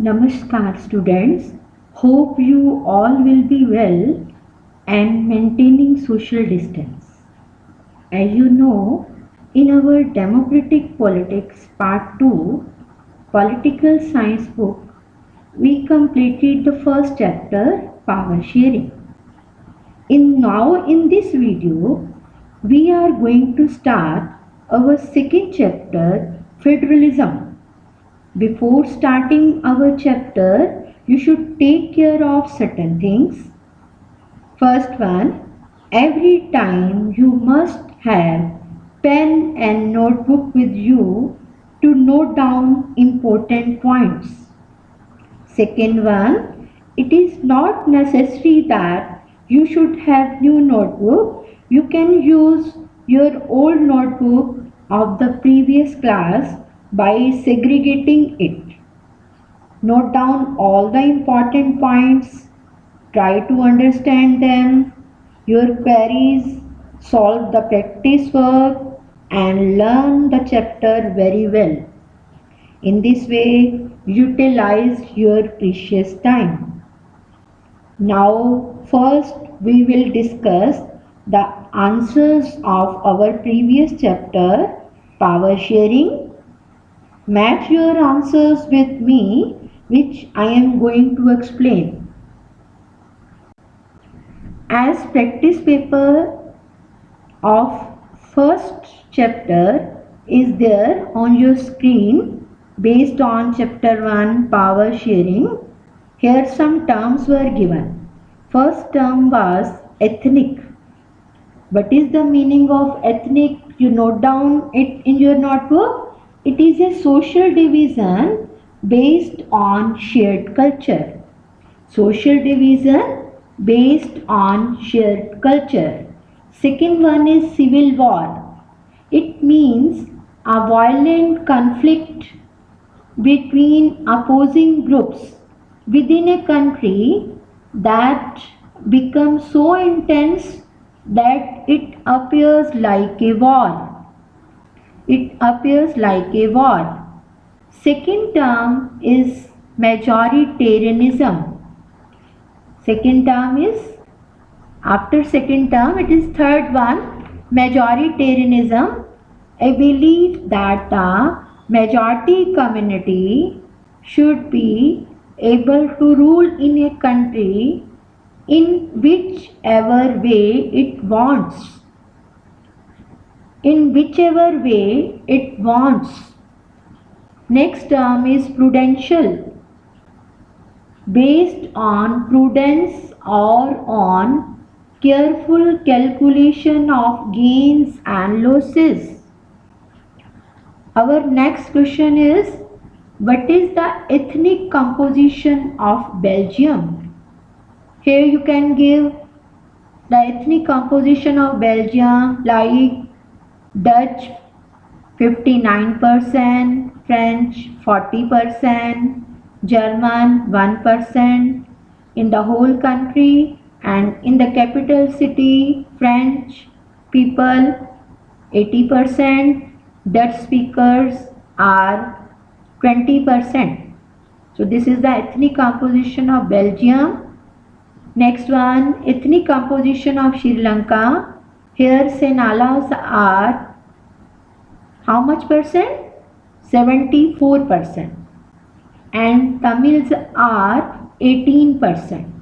Namaskar students. Hope you all will be well and maintaining social distance. As you know, in our Democratic Politics Part 2 Political Science book, we completed the first chapter, Power Sharing. In this video, we are going to start our second chapter, Federalism. Before starting our chapter, you should take care of certain things. First one, every time you must have pen and notebook with you to note down important points. Second one, it is not necessary that you should have new notebook. You can use your old notebook of the previous class by segregating it. Note down all the important points, try to understand them, your queries, solve the practice work and learn the chapter very well. In this way, utilize your precious time. Now, first we will discuss the answers of our previous chapter, Power Sharing. Match your answers with me, which I am going to explain. As practice paper of first chapter is there on your screen based on chapter 1 power sharing. Here some terms were given. First term was ethnic. What is the meaning of ethnic? You note down it in your notebook. It is a social division based on shared culture. Social division based on shared culture. Second one is civil war. It means a violent conflict between opposing groups within a country that becomes so intense that it appears like a war. It appears like a war. Second term is majoritarianism. Second term is, after second term, it is third one, majoritarianism, a belief that the majority community should be able to rule in a country in whichever way it wants. In whichever way it wants. Next term is prudential. Based on prudence or on careful calculation of gains and losses. Our next question is, what is the ethnic composition of Belgium? Here you can give the ethnic composition of Belgium like Dutch 59%, French 40%, German 1% in the whole country, and in the capital city French people 80%, Dutch speakers are 20%. So this is the ethnic composition of Belgium. Next one, ethnic composition of Sri Lanka. Here Senalas are how much percent? 74%. And Tamils are 18%.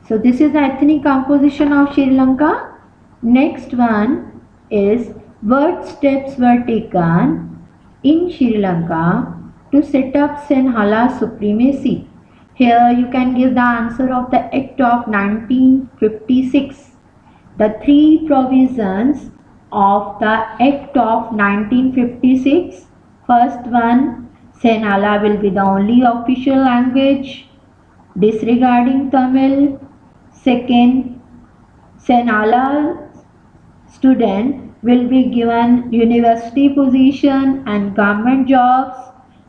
So this is the ethnic composition of Sri Lanka. Next one is what steps were taken in Sri Lanka to set up Sinhala supremacy. Here you can give the answer of the Act of 1956. The three provisions of the Act of 1956. First one, Sinhala will be the only official language, disregarding Tamil. Second, Sinhala student will be given university position and government jobs.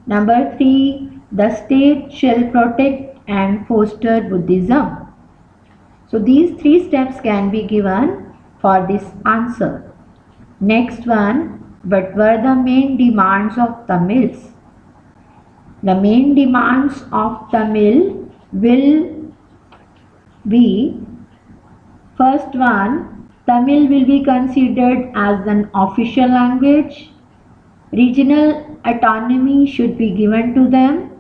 Number 3, the state shall protect and foster Buddhism. So these three steps can be given for this answer. Next one, what were the main demands of Tamils? The main demands of Tamil will be, first one, Tamil will be considered as an official language. Regional autonomy should be given to them.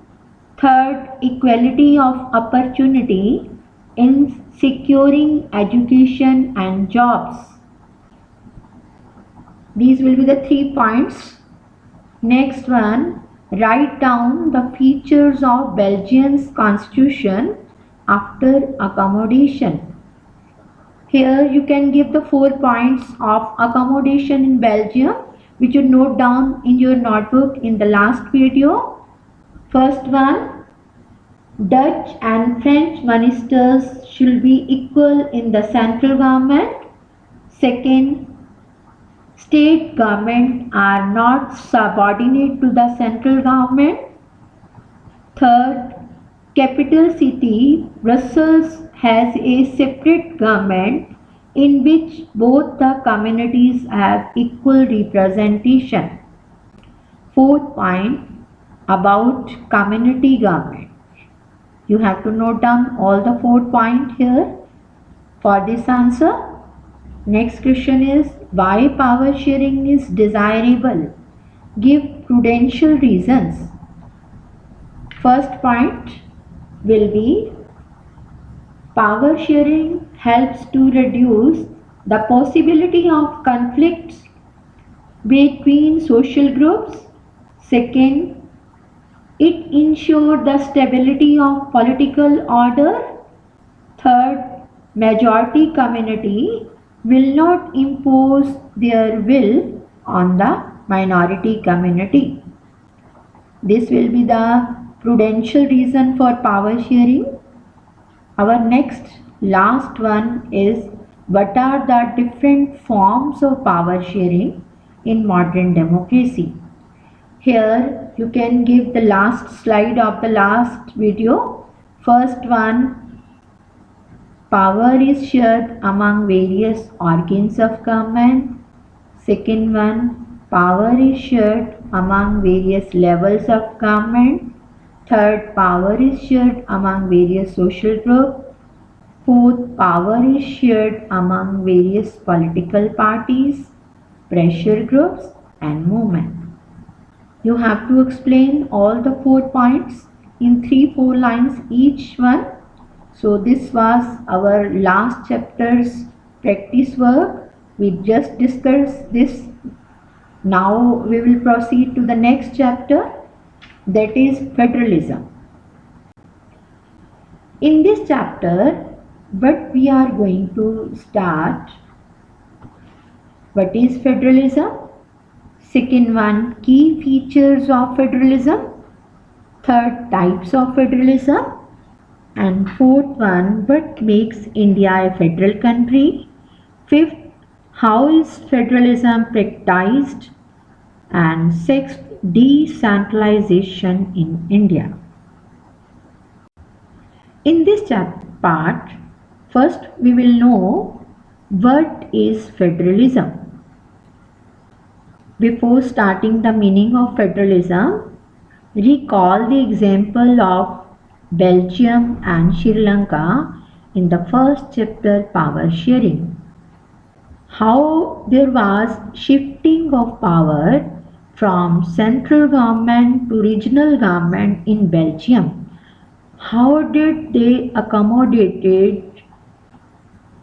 Third, equality of opportunity in securing education and jobs. These will be the 3 points. Next one, write down the features of Belgium's constitution after accommodation. Here you can give the 4 points of accommodation in Belgium, which you note down in your notebook in the last video. First one, Dutch and French ministers should be equal in the central government. Second, state government are not subordinate to the central government. Third, capital city Brussels has a separate government in which both the communities have equal representation. Fourth point, about community government. You have to note down all the 4 points here for this answer. Next question is, why power sharing is desirable? Give prudential reasons. First point will be, power sharing helps to reduce the possibility of conflicts between social groups. Second, it ensures the stability of political order. Third, majority community will not impose their will on the minority community. This will be the prudential reason for power sharing. Our next last one is, what are the different forms of power sharing in modern democracy? Here you can give the last slide of the last video. First one, power is shared among various organs of government. Second one, power is shared among various levels of government. Third, power is shared among various social groups. Fourth, power is shared among various political parties, pressure groups and movements. You have to explain all the 4 points in 3-4 lines each one. So this was our last chapter's practice work. We just discussed this. Now we will proceed to the next chapter, that is federalism. In this chapter, what we are going to start, what is federalism? Second one, key features of federalism. Third, types of federalism. And fourth one, what makes India a federal country. Fifth, how is federalism practiced. And sixth, decentralization in India. In this part, first we will know what is federalism. Before starting the meaning of federalism, recall the example of Belgium and Sri Lanka in the first chapter, power sharing. How there was shifting of power from central government to regional government in Belgium. How did they accommodate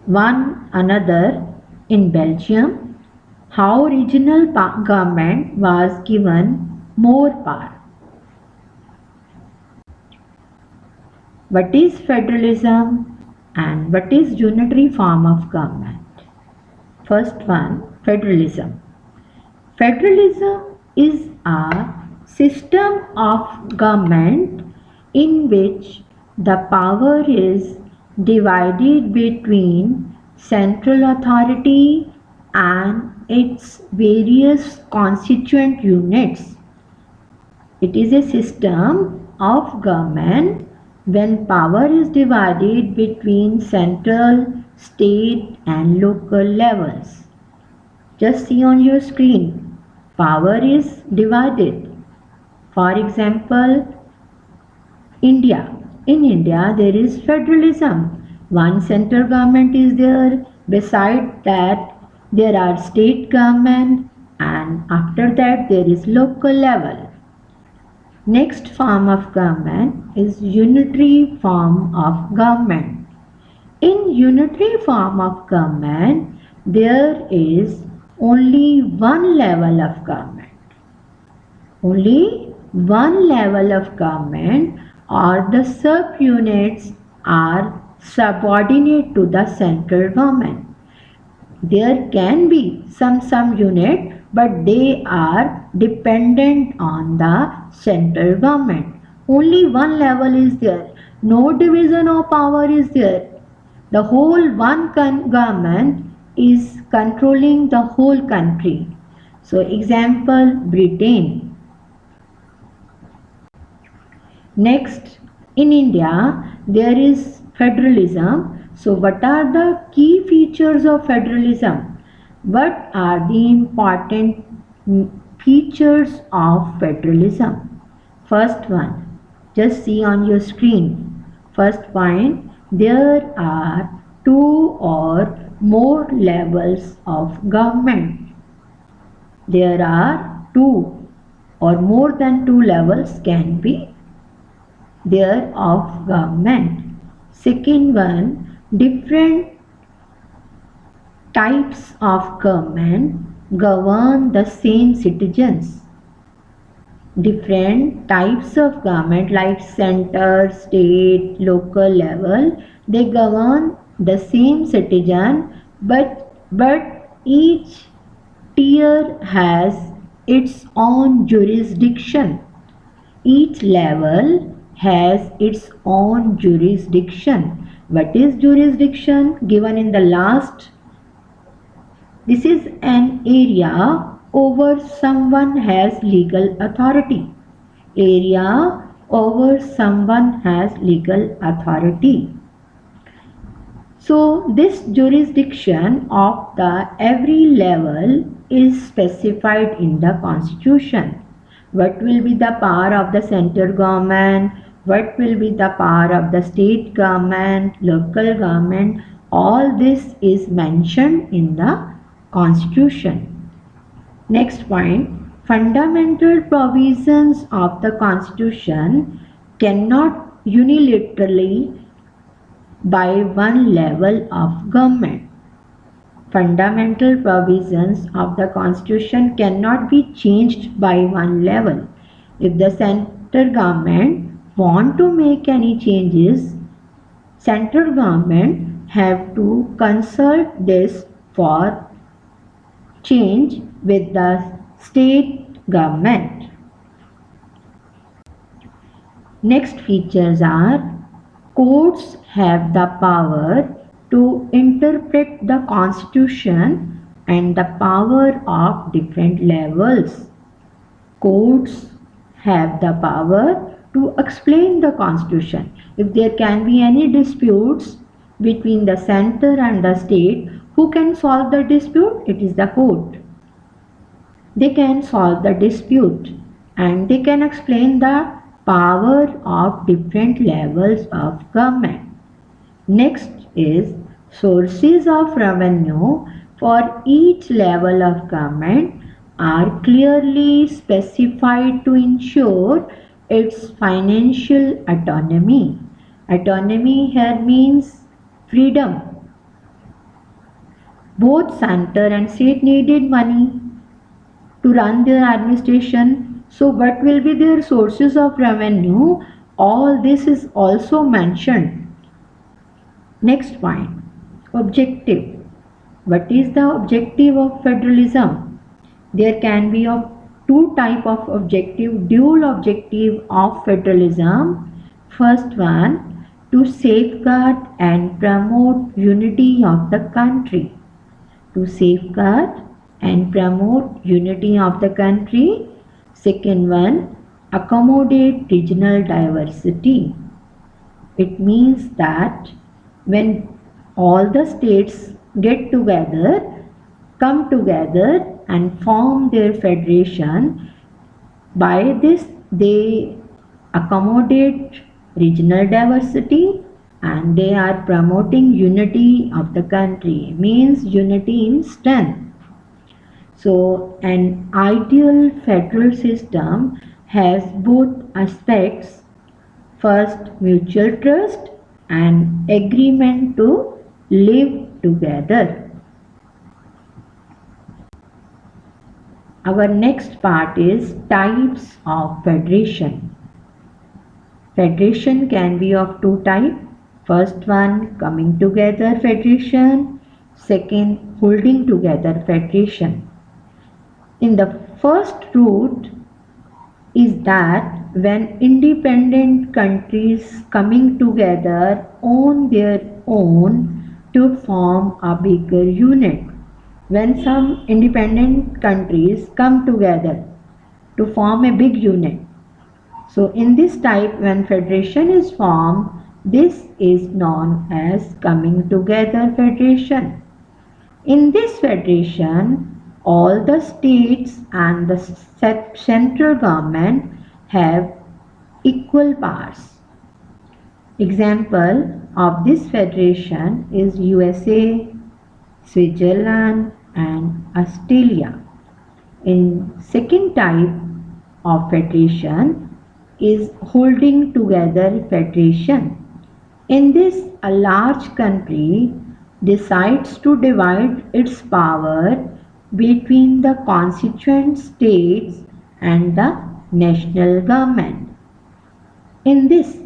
one another in Belgium? How regional government was given more power. What is federalism and what is unitary form of government? First one, federalism. Federalism is a system of government in which the power is divided between central authority and its various constituent units. It is a system of government when power is divided between central, state and local levels. Just see on your screen, power is divided. For example, India. In India, there is federalism. One central government is there. Beside that, there are state government, and after that, there is local level. Next form of government is unitary form of government. In unitary form of government, there is only one level of government. Only one level of government, or the subunits are subordinate to the central government. There can be some unit, but they are dependent on the central government. Only one level is there. No division of power is there. The whole one government is controlling the whole country. So example, Britain. Next, in India, there is federalism. So what are the key features of federalism? What are the important features of federalism? First one, just see on your screen. First point, there are two or more levels of government. There are two or more than two levels can be there of government. Second one, different types of government govern the same citizens. Different types of government like center, state, local level, they govern the same citizen, but each tier has its own jurisdiction. Each level has its own jurisdiction. What is jurisdiction? Given in the last. This is an area over someone has legal authority. Area over someone has legal authority. So this jurisdiction of the every level is specified in the Constitution. What will be the power of the central government? What will be the power of the state government, local government? All this is mentioned in the Constitution. Next point, fundamental provisions of the Constitution cannot unilaterally by one level of government. Fundamental provisions of the Constitution cannot be changed by one level. If the central government want to make any changes, central government have to consult this for change with the state government. Next features are courts have the power to interpret the Constitution and the power of different levels. Courts have the power to explain the Constitution. If there can be any disputes between the center and the state, who can solve the dispute? It is the court. They can solve the dispute and they can explain the power of different levels of government. Next is sources of revenue for each level of government are clearly specified to ensure its financial autonomy. Autonomy here means freedom. Both center and state needed money to run their administration. So what will be their sources of revenue? All this is also mentioned. Next point, objective. What is the objective of federalism? There can be of two type of objective, dual objective of federalism. First one, to safeguard and promote unity of the country. To safeguard and promote unity of the country. Second one, accommodate regional diversity. It means that when all the states get together, come together and form their federation, by this they accommodate regional diversity, and they are promoting unity of the country, means unity in strength. So an ideal federal system has both aspects. First, mutual trust and agreement to live together. Our next part is types of federation. Federation can be of two types. First one, coming together federation. Second, holding together federation. In the first route is that when independent countries coming together on their own to form a bigger unit. When some independent countries come together to form a big unit. So in this type, when federation is formed, this is known as coming together federation. In this federation, all the states and the central government have equal powers. Example of this federation is USA, Switzerland and Australia. In second type of federation is holding together federation. In this, a large country decides to divide its power between the constituent states and the national government. In this,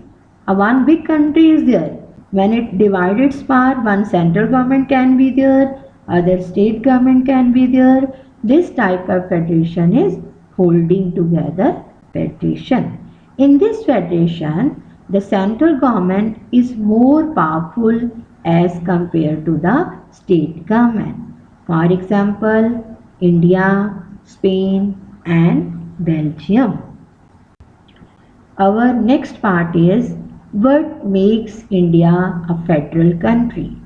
one big country is there. When it divides its power, one central government can be there, other state government can be there. This type of federation is holding together federation. In this federation, the central government is more powerful as compared to the state government. For example, India, Spain and Belgium. Our next part is what makes India a federal country?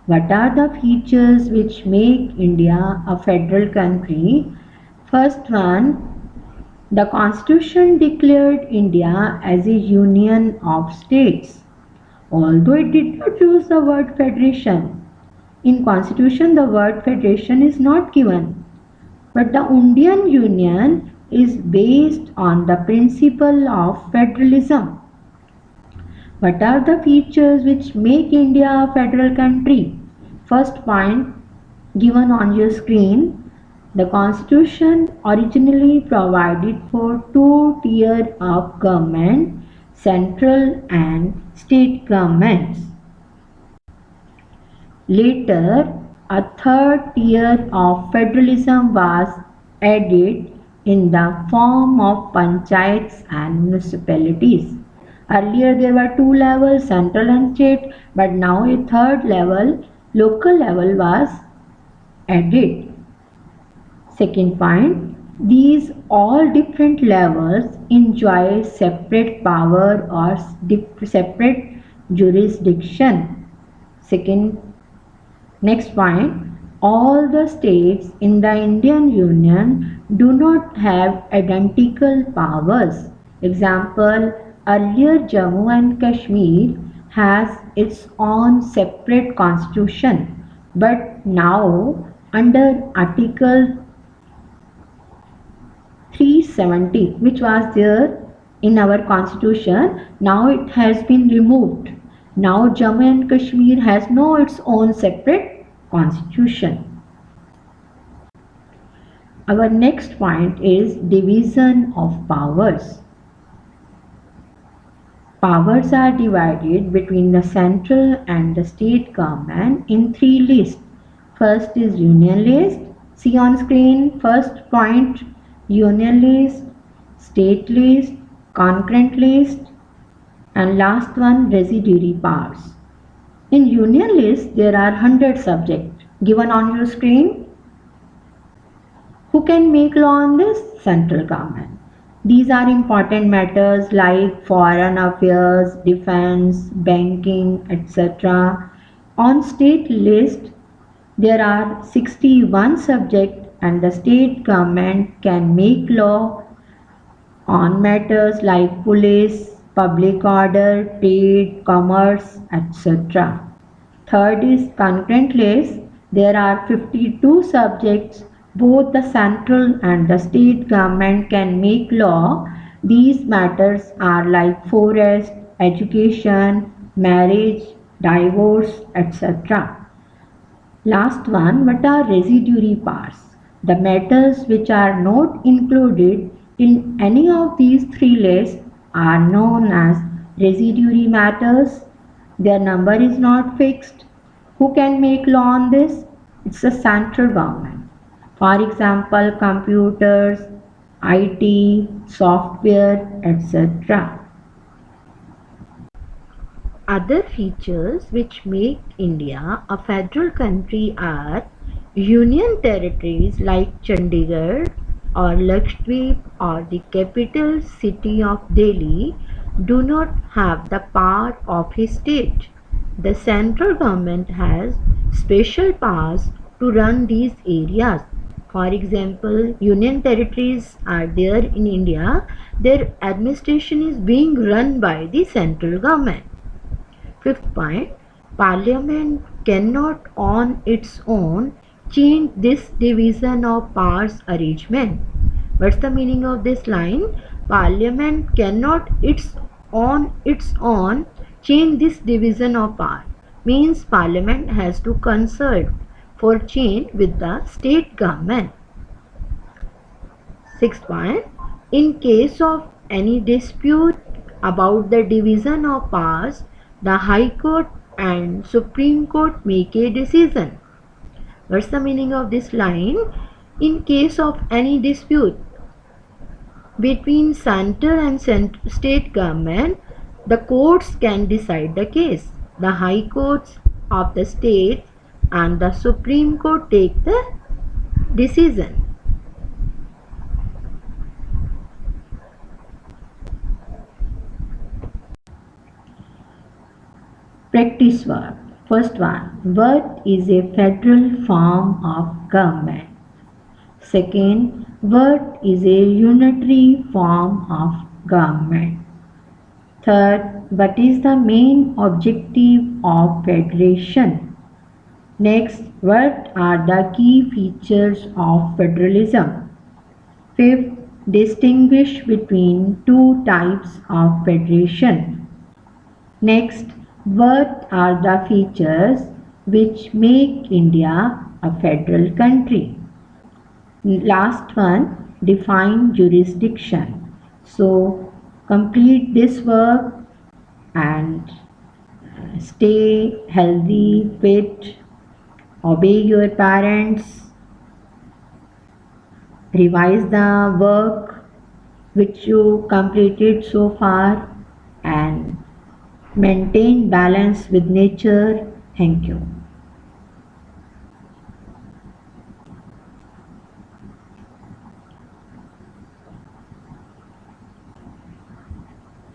What are the features which make India a federal country? First one, the Constitution declared India as a union of states. Although it did not use the word federation, in Constitution the word federation is not given. But the Indian Union is based on the principle of federalism. What are the features which make India a federal country? First point given on your screen. The Constitution originally provided for two tiers of government, central and state governments. Later, a third tier of federalism was added in the form of panchayats and municipalities. Earlier there were two levels, central and state, but now a third level, local level was added. Second point, these all different levels enjoy separate power or separate jurisdiction. Next point, all the states in the Indian Union do not have identical powers. Example, earlier Jammu and Kashmir has its own separate constitution, but now under Article 370, which was there in our constitution, now it has been removed. Now Jammu and Kashmir has no its own separate constitution. Our next point is division of powers. Powers are divided between the central and the state government in three lists. First is union list. See on screen, first point, union list, state list, concurrent list, and last one, residuary powers. In union list, there are 100 subjects given on your screen. Who can make law on this? Central government. These are important matters like foreign affairs, defense, banking, etc. On state list, there are 61 subjects and the state government can make law on matters like police, public order, trade, commerce, etc. Third is concurrent list. There are 52 subjects. Both the central and the state government can make law. These matters are like forest, education, marriage, divorce, etc. Last one, what are residuary powers? The matters which are not included in any of these three lists are known as residuary matters. Their number is not fixed. Who can make law on this? It's the central government. For example, computers, IT, software, etc. Other features which make India a federal country are union territories like Chandigarh or Lakshadweep or the capital city of Delhi do not have the power of a state. The central government has special powers to run these areas. For example, union territories are there in India. Their administration is being run by the central government. Fifth point, Parliament cannot on its own change this division of powers arrangement. What's the meaning of this line? Parliament cannot on its own change this division of power. Means Parliament has to consult for change with the state government. Sixth point, in case of any dispute about the division of powers, the High Court and Supreme Court make a decision. What's the meaning of this line? In case of any dispute between center and state government, the courts can decide the case. The High Courts of the state and the Supreme Court take the decision. Practice work. First one, what is a federal form of government? Second, what is a unitary form of government? Third, what is the main objective of federation? Next, what are the key features of federalism? Fifth, distinguish between two types of federation. Next, what are the features which make India a federal country? Last one, define jurisdiction. So, complete this work and stay healthy, fit, obey your parents, revise the work which you completed so far, and maintain balance with nature. Thank you.